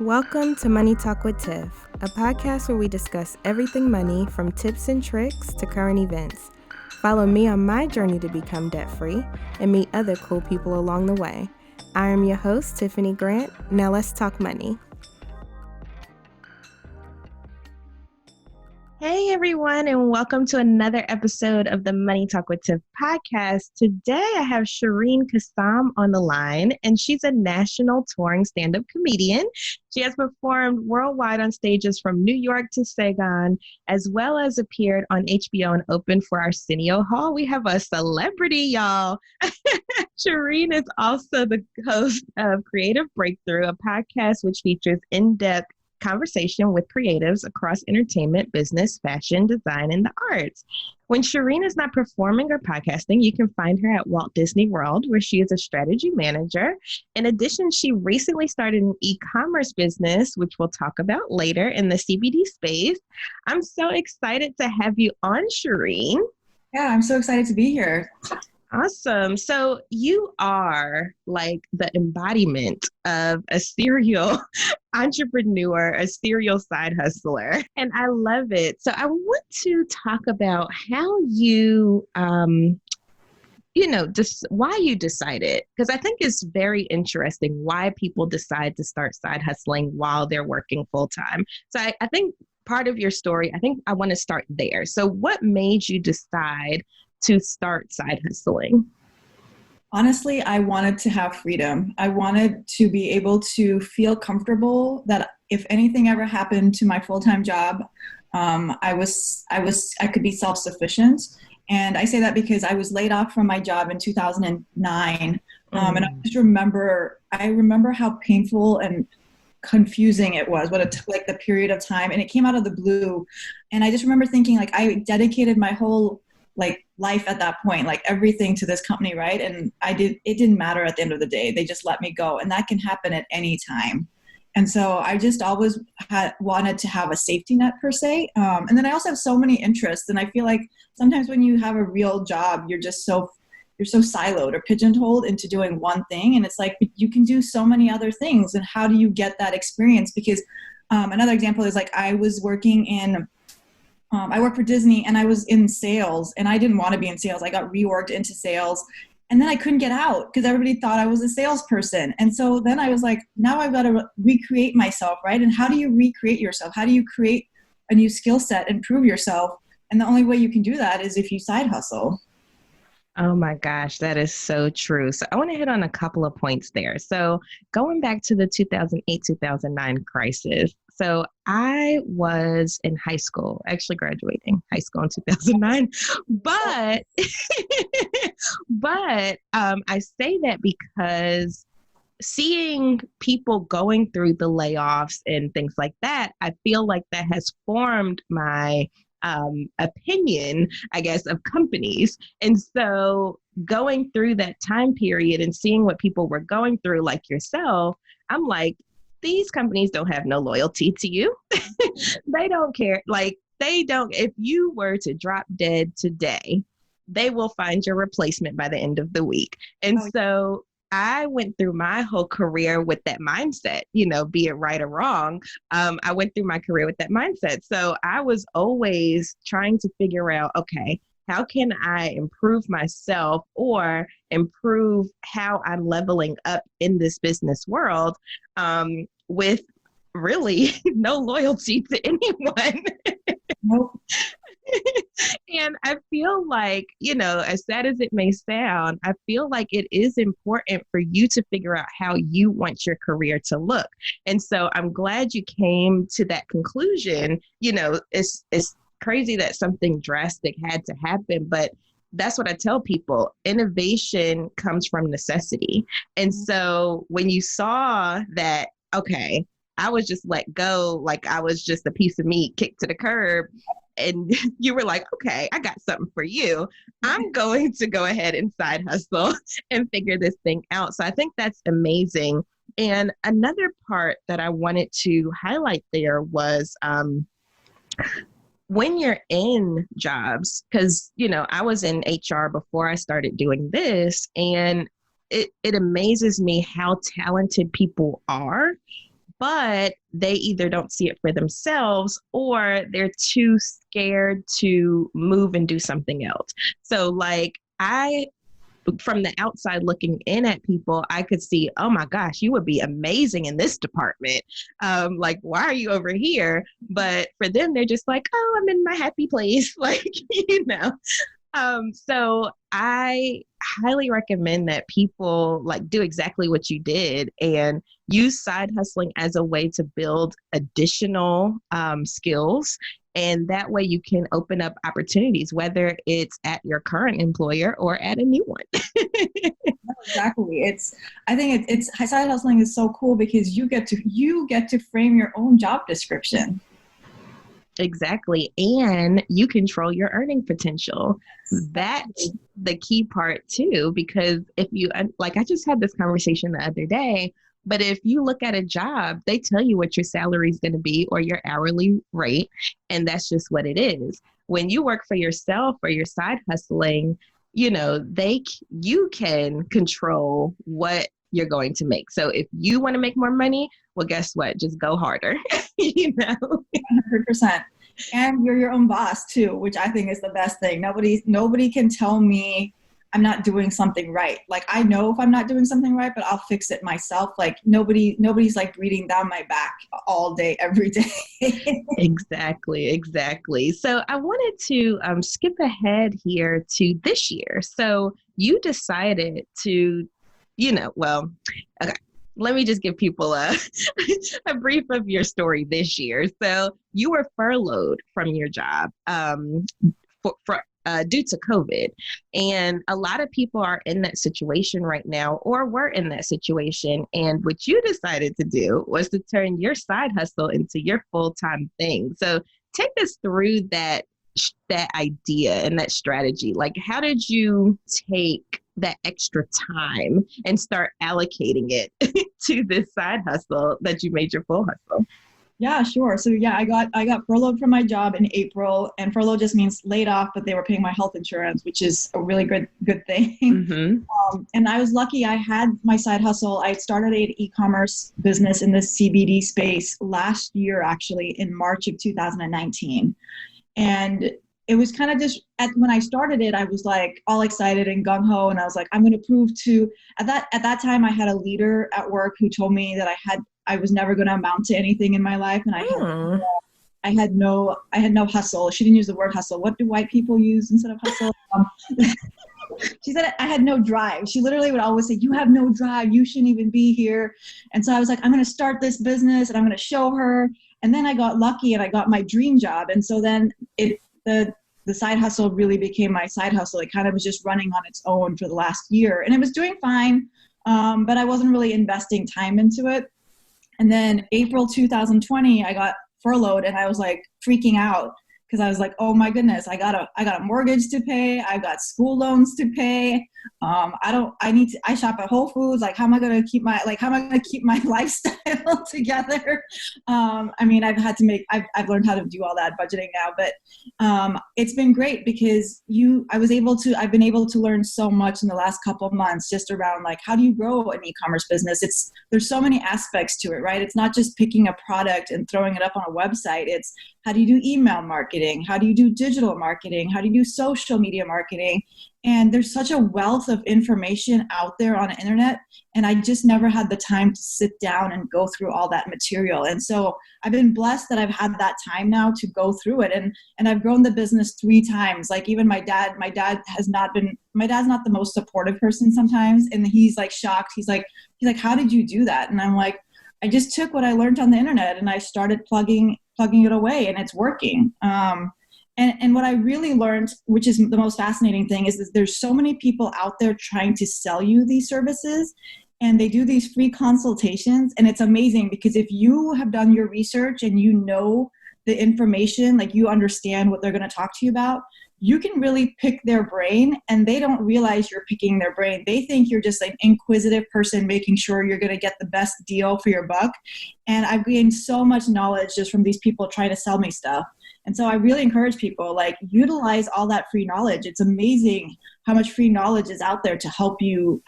Welcome to Money Talk with Tiff, a podcast where we discuss everything money from tips and tricks to current events. Follow me on my journey to become debt-free and meet other cool people along the way. I am your host, Tiffany Grant. Now let's talk money. Hey everyone, and welcome to another episode of the Money Talk with Tiff podcast. Today I have Shereen Kassam on the line, and she's a national touring stand-up comedian. She has performed worldwide on stages from New York to Saigon, as well as appeared on HBO and opened for Arsenio Hall. We have a celebrity, y'all. Shereen is also the host of Creative Breakthrough, a podcast which features in-depth conversation with creatives across entertainment, business, fashion, design, and the arts. When Shereen is not performing or podcasting, you can find her at Walt Disney World, where she is a strategy manager. In addition, she recently started an e-commerce business, which we'll talk about later in the CBD space. I'm so excited to have you on, Shereen. Yeah, I'm so excited to be here. Awesome. So you are like the embodiment of a serial entrepreneur, a serial side hustler, and I love it. So I want to talk about how you, just why you decided, because I think it's very interesting why people decide to start side hustling while they're working full time. So I think part of your story, I think I want to start there. So what made you decide to start side hustling? Honestly, I wanted to have freedom. I wanted to be able to feel comfortable that if anything ever happened to my full-time job, I could be self-sufficient. And I say that because I was laid off from my job in 2009. And I remember how painful and confusing it was, what it took, like the period of time, and it came out of the blue. And I just remember thinking, like, I dedicated my whole life at that point, like everything to this company, right? And it didn't matter at the end of the day. They just let me go, and that can happen at any time. And so I just always wanted to have a safety net per se. And then I also have so many interests, and I feel like sometimes when you have a real job, you're so siloed or pigeonholed into doing one thing, and it's like you can do so many other things. And how do you get that experience? Because another example is, like, I was working in I work for Disney, and I was in sales, and I didn't want to be in sales. I got reworked into sales, and then I couldn't get out because everybody thought I was a salesperson. And so then I was like, now I've got to recreate myself, right? And how do you recreate yourself? How do you create a new skill set and prove yourself? And the only way you can do that is if you side hustle. Oh my gosh, that is so true. So I want to hit on a couple of points there. So going back to the 2008-2009 crisis. So I was in high school, actually graduating high school in 2009, but I say that because seeing people going through the layoffs and things like that, I feel like that has formed my opinion, I guess, of companies. And so going through that time period and seeing what people were going through, like yourself, I'm like, these companies don't have no loyalty to you. They don't care. Like, if you were to drop dead today, they will find your replacement by the end of the week. And so I went through my whole career with that mindset, be it right or wrong. I went through my career with that mindset. So I was always trying to figure out, okay, how can I improve myself or improve how I'm leveling up in this business world with really no loyalty to anyone? Nope. And I feel like, as sad as it may sound, I feel like it is important for you to figure out how you want your career to look. And so I'm glad you came to that conclusion. It's crazy that something drastic had to happen, but that's what I tell people. Innovation comes from necessity. And so when you saw that, okay, I was just let go, like I was just a piece of meat kicked to the curb, and you were like, okay, I got something for you. I'm going to go ahead and side hustle and figure this thing out. So I think that's amazing. And another part that I wanted to highlight there was when you're in jobs, because, I was in HR before I started doing this, and it amazes me how talented people are, but they either don't see it for themselves or they're too scared to move and do something else. So like from the outside looking in at people, I could see, oh my gosh, you would be amazing in this department. Like, why are you over here? But for them, they're just like, oh, I'm in my happy place. Like, you know. So I highly recommend that people like do exactly what you did and use side hustling as a way to build additional skills. And that way you can open up opportunities, whether it's at your current employer or at a new one. Exactly. I think it's side hustling is so cool because you get to frame your own job description. Exactly. And you control your earning potential. That's the key part too, because if you, like, I just had this conversation the other day, but if you look at a job, they tell you what your salary is going to be or your hourly rate. And that's just what it is. When you work for yourself or you're side hustling, you know, you can control what you're going to make. So if you want to make more money, well, guess what? Just go harder, you know? 100%. And you're your own boss too, which I think is the best thing. Nobody can tell me I'm not doing something right. Like I know if I'm not doing something right, but I'll fix it myself. Like nobody's like breathing down my back all day, every day. Exactly. So I wanted to skip ahead here to this year. So you decided to, okay. Let me just give people a brief of your story this year. So you were furloughed from your job due to COVID. And a lot of people are in that situation right now or were in that situation. And what you decided to do was to turn your side hustle into your full-time thing. So take us through that idea and that strategy. Like, how did you take that extra time and start allocating it to this side hustle that you made your full hustle? Yeah, sure. So yeah, I got furloughed from my job in April, and furlough just means laid off, but they were paying my health insurance, which is a really good thing. Mm-hmm. And I was lucky. I had my side hustle. I started an e-commerce business in the CBD space last year, actually in March of 2019. And it was kind of just when I started it, I was like all excited and gung ho, and I was like, I'm going to prove to. At that time, I had a leader at work who told me that I was never going to amount to anything in my life, and I had no hustle. She didn't use the word hustle. What do white people use instead of hustle? She said I had no drive. She literally would always say, "You have no drive. You shouldn't even be here." And so I was like, I'm going to start this business, and I'm going to show her. And then I got lucky, and I got my dream job. And so then the side hustle really became my side hustle. It kind of was just running on its own for the last year, and it was doing fine, but I wasn't really investing time into it. And then April 2020, I got furloughed, and I was like freaking out because I was like, oh my goodness, I got a mortgage to pay. I got school loans to pay. I shop at Whole Foods. Like, how am I going to keep my lifestyle together? I mean, I've learned how to do all that budgeting now, but it's been great because I've been able to learn so much in the last couple of months just around like, how do you grow an e-commerce business? There's so many aspects to it, right? It's not just picking a product and throwing it up on a website. It's how do you do email marketing? How do you do digital marketing? How do you do social media marketing? And there's such a wealth of information out there on the internet. And I just never had the time to sit down and go through all that material. And so I've been blessed that I've had that time now to go through it. And I've grown the business 3 times. Like even my dad's not the most supportive person sometimes. And he's like shocked. He's like, how did you do that? And I'm like, I just took what I learned on the internet and I started plugging it away, and it's working. And what I really learned, which is the most fascinating thing, is that there's so many people out there trying to sell you these services, and they do these free consultations. And it's amazing because if you have done your research and you know the information, like you understand what they're going to talk to you about, you can really pick their brain, and they don't realize you're picking their brain. They think you're just an inquisitive person making sure you're going to get the best deal for your buck. And I've gained so much knowledge just from these people trying to sell me stuff. And so I really encourage people, like, utilize all that free knowledge. It's amazing how much free knowledge is out there to help you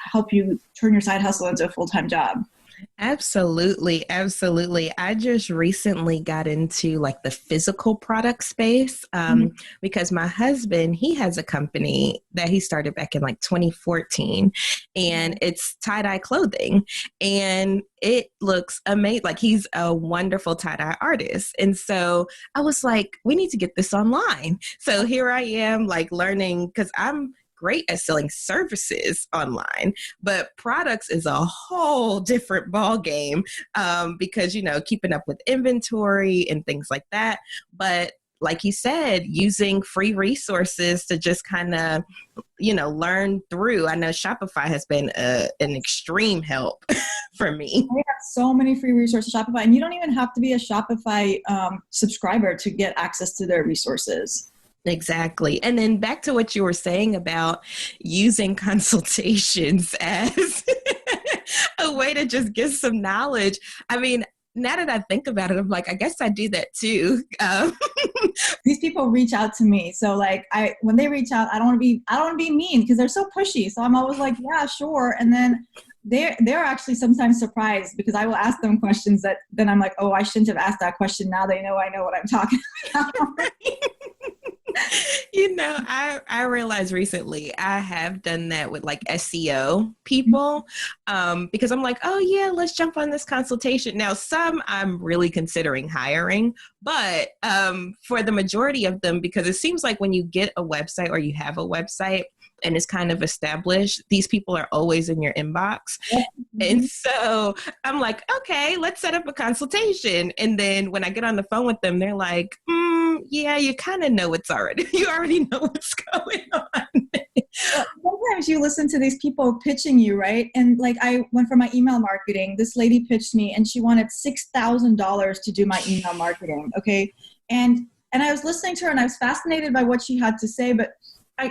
turn your side hustle into a full-time job. Absolutely, absolutely. I just recently got into like the physical product space because my husband, he has a company that he started back in like 2014, and it's tie-dye clothing, and it looks amazing. Like he's a wonderful tie-dye artist. And so I was like, we need to get this online. So here I am like learning because I'm great at selling services online, but products is a whole different ball game because, you know, keeping up with inventory and things like that. But like you said, using free resources to just kind of, you know, learn through. I know Shopify has been an extreme help for me. We have so many free resources on Shopify, and you don't even have to be a Shopify subscriber to get access to their resources. Exactly. And then back to what you were saying about using consultations as a way to just get some knowledge. I mean, now that I think about it, I'm like, I guess I do that too. These people reach out to me. So like when they reach out, I don't want to be mean because they're so pushy. So I'm always like, yeah, sure. And then they're actually sometimes surprised because I will ask them questions that then I'm like, oh, I shouldn't have asked that question. Now they know I know what I'm talking about. You know, I realized recently I have done that with like SEO people because I'm like, oh yeah, let's jump on this consultation. Now, some I'm really considering hiring, but for the majority of them, because it seems like when you get a website or you have a website and it's kind of established, these people are always in your inbox. And so I'm like, okay, let's set up a consultation. And then when I get on the phone with them, they're like, yeah, you kind of know you already know what's going on. Sometimes you listen to these people pitching you, right? And like I went for my email marketing. This lady pitched me and she wanted $6,000 to do my email marketing. Okay. And I was listening to her and I was fascinated by what she had to say, but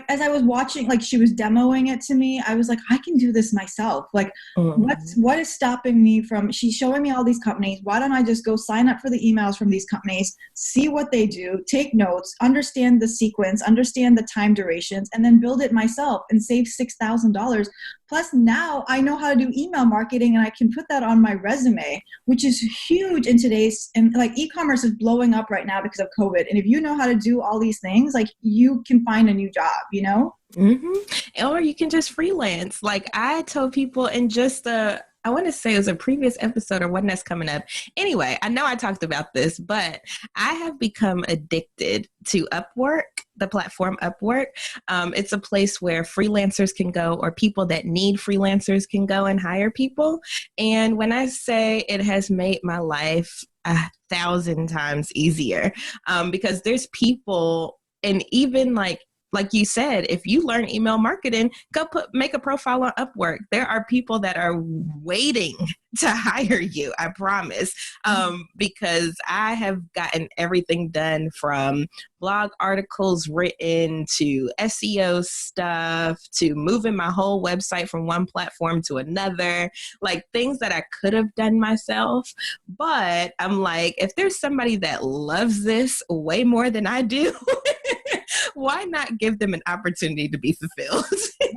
as I was watching, like she was demoing it to me, I was like, I can do this myself. Like, what is stopping me from? She's showing me all these companies. Why don't I just go sign up for the emails from these companies, see what they do, take notes, understand the sequence, understand the time durations, and then build it myself and save $6,000. Plus, now I know how to do email marketing, and I can put that on my resume, which is huge in today's. And like e-commerce is blowing up right now because of COVID. And if you know how to do all these things, like you can find a new job. You know? Or you can just freelance. Like I told people in just I want to say it was a previous episode or one that's coming up. Anyway, I know I talked about this, but I have become addicted to Upwork, the platform Upwork. It's a place where freelancers can go, or people that need freelancers can go and hire people. And when I say it has made my life 1,000 times easier, because there's people, and even like you said, if you learn email marketing, make a profile on Upwork. There are people that are waiting to hire you, I promise, because I have gotten everything done from blog articles written to SEO stuff to moving my whole website from one platform to another, like things that I could have done myself. But I'm like, if there's somebody that loves this way more than I do, why not give them an opportunity to be fulfilled?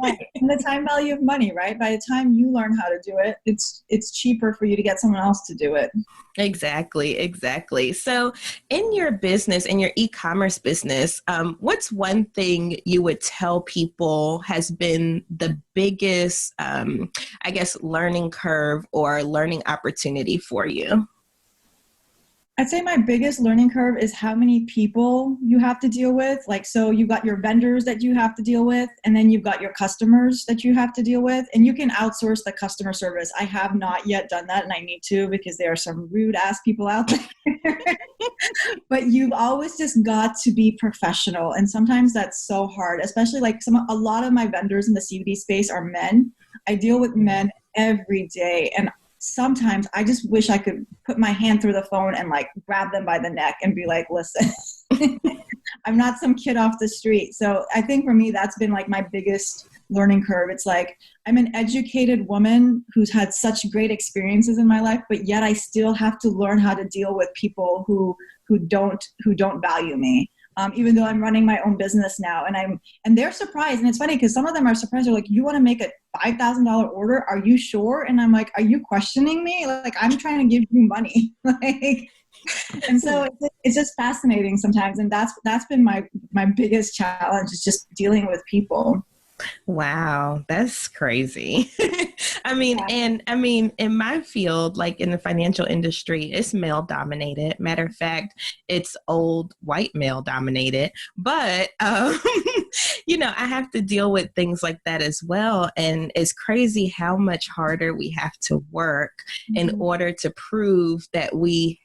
Right. And the time value of money, right? By the time you learn how to do it, it's cheaper for you to get someone else to do it. Exactly. So in your business, in your e-commerce business, what's one thing you would tell people has been the biggest, I guess, learning curve or learning opportunity for you? I'd say my biggest learning curve is how many people you have to deal with. Like, so you've got your vendors that you have to deal with, and then you've got your customers that you have to deal with, and you can outsource the customer service. I have not yet done that, and I need to, because there are some rude ass people out there. But you've always just got to be professional. And sometimes that's so hard, especially like a lot of my vendors in the CBD space are men. I deal with men every day. And sometimes I just wish I could put my hand through the phone and like grab them by the neck and be like, listen, I'm not some kid off the street. So I think for me, that's been like my biggest learning curve. It's like, I'm an educated woman who's had such great experiences in my life, but yet I still have to learn how to deal with people who don't value me. even though I'm running my own business now. And they're surprised. And it's funny because some of them are surprised. They're like, you want to make a $5,000 order? Are you sure? And I'm like, are you questioning me? Like, I'm trying to give you money. Like, and so it's just fascinating sometimes. And that's been my biggest challenge, is just dealing with people. Wow, that's crazy. I mean, in my field, like in the financial industry, it's male dominated. Matter of fact, it's old white male dominated. But, I have to deal with things like that as well. And it's crazy how much harder we have to work in order to prove that we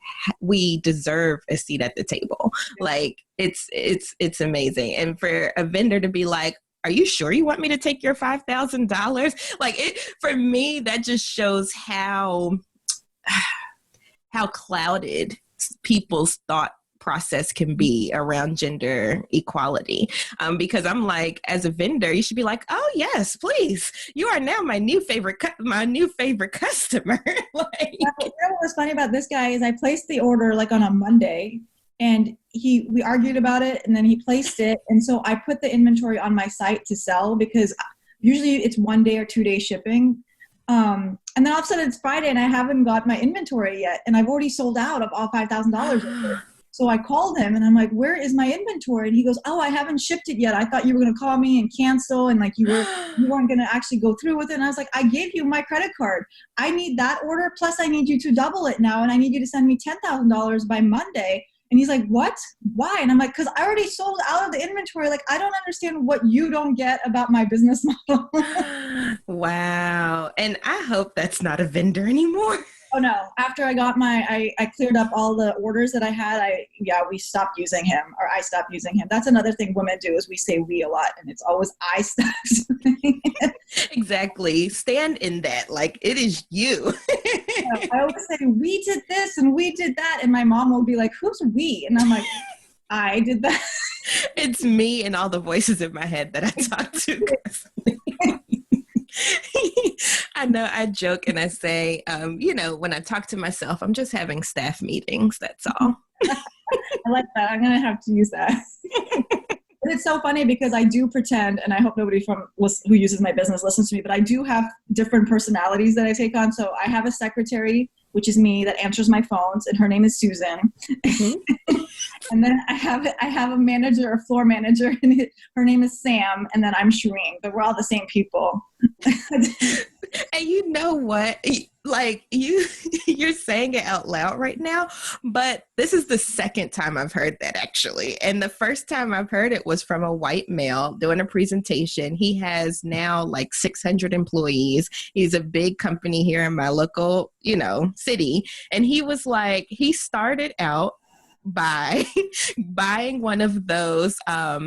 deserve a seat at the table. Like it's amazing. And for a vendor to be like, are you sure you want me to take your $5,000? Like for me, that just shows how clouded people's thought process can be around gender equality. Because I'm like, as a vendor, you should be like, oh yes, please. You are now my new favorite customer. Like, what was funny about this guy is I placed the order like on a Monday. And we argued about it, and then he placed it. And so I put the inventory on my site to sell, because usually it's 1 day or 2 day shipping. And then all of a sudden it's Friday and I haven't got my inventory yet. And I've already sold out of all $5,000. So I called him and I'm like, where is my inventory? And he goes, oh, I haven't shipped it yet. I thought you were going to call me and cancel. And like you weren't going to actually go through with it. And I was like, I gave you my credit card. I need that order. Plus I need you to double it now. And I need you to send me $10,000 by Monday. And he's like, what? Why? And I'm like, because I already sold out of the inventory. Like, I don't understand what you don't get about my business model. Wow. And I hope that's not a vendor anymore. Oh no. After I got I cleared up all the orders that I had, we stopped using him, or I stopped using him. That's another thing women do, is we say we a lot, and it's always I stopped using it. Exactly. Stand in that. Like, it is you. I always say, we did this and we did that. And my mom will be like, who's we? And I'm like, I did that. It's me and all the voices in my head that I talk to. I know I joke and I say, when I talk to myself, I'm just having staff meetings. That's all. I like that. I'm going to have to use that. But it's so funny because I do pretend, and I hope nobody who uses my business listens to me, but I do have different personalities that I take on. So I have a secretary, which is me, that answers my phones, and her name is Susan. Mm-hmm. And then I have a manager, a floor manager, and her name is Sam, and then I'm Shereen, but we're all the same people. And you know what? Like, you're saying it out loud right now, but this is the second time I've heard that, actually. And the first time I've heard it was from a white male doing a presentation. He has now like 600 employees. He's a big company here in my local, city. And he was like, he started out by buying one of those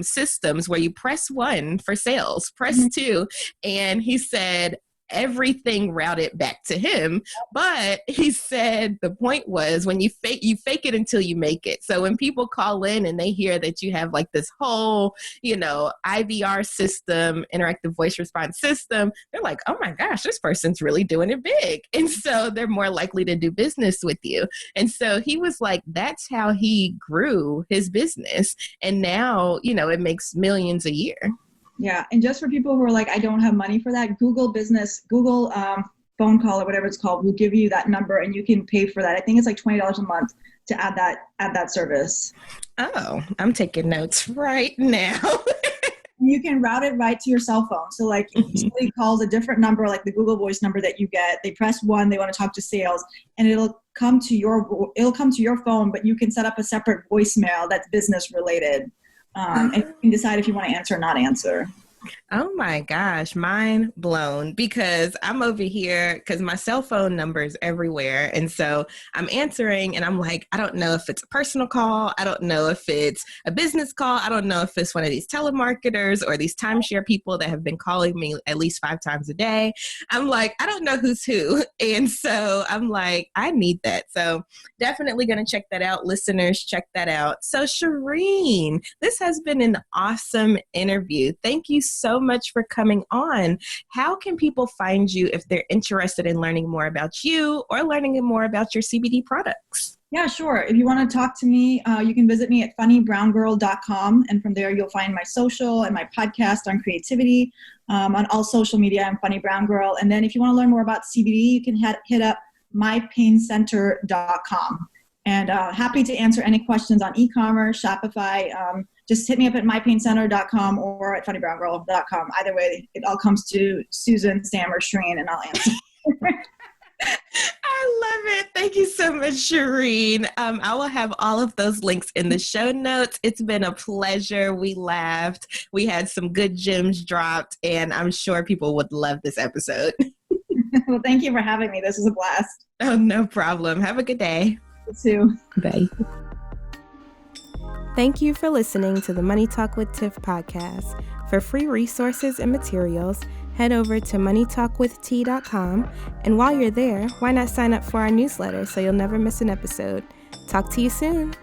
systems where you press 1 for sales, press 2. And he said, everything routed back to him. But he said the point was, when you fake it until you make it. So when people call in and they hear that you have like this whole, IVR system, interactive voice response system, they're like, oh my gosh, this person's really doing it big. And so they're more likely to do business with you. And so he was like, that's how he grew his business. And now, it makes millions a year. Yeah. And just for people who are like, I don't have money for that, Google phone call or whatever it's called will give you that number and you can pay for that. I think it's like $20 a month to add that service. Oh, I'm taking notes right now. You can route it right to your cell phone. So like if somebody calls a different number, like the Google Voice number that you get, they press 1, they want to talk to sales, and it'll come to your phone, but you can set up a separate voicemail that's business related. And you can decide if you want to answer or not answer. Oh my gosh, mind blown, because I'm over here because my cell phone number is everywhere. And so I'm answering and I'm like, I don't know if it's a personal call. I don't know if it's a business call. I don't know if it's one of these telemarketers or these timeshare people that have been calling me at least 5 times a day. I'm like, I don't know who's who. And so I'm like, I need that. So definitely going to check that out. Listeners, check that out. So Shereen, this has been an awesome interview. Thank you so much for coming on. How can people find you if they're interested in learning more about you or learning more about your CBD products? Yeah, sure. If you want to talk to me, you can visit me at funnybrown.girl.com. And from there, you'll find my social and my podcast on creativity. On all social media, I'm Funny Brown Girl. And then if you want to learn more about CBD, you can hit up mypaincenter.com. And happy to answer any questions on e-commerce, Shopify. Just hit me up at mypaincenter.com or at funnybrown.girl.com. Either way, it all comes to Susan, Sam, or Shereen, and I'll answer. I love it. Thank you so much, Shereen. I will have all of those links in the show notes. It's been a pleasure. We laughed. We had some good gems dropped, and I'm sure people would love this episode. Well, thank you for having me. This was a blast. Oh, no problem. Have a good day. You too. Bye. Thank you for listening to the Money Talk with Tiff podcast. For free resources and materials, head over to moneytalkwitht.com. And while you're there, why not sign up for our newsletter so you'll never miss an episode? Talk to you soon.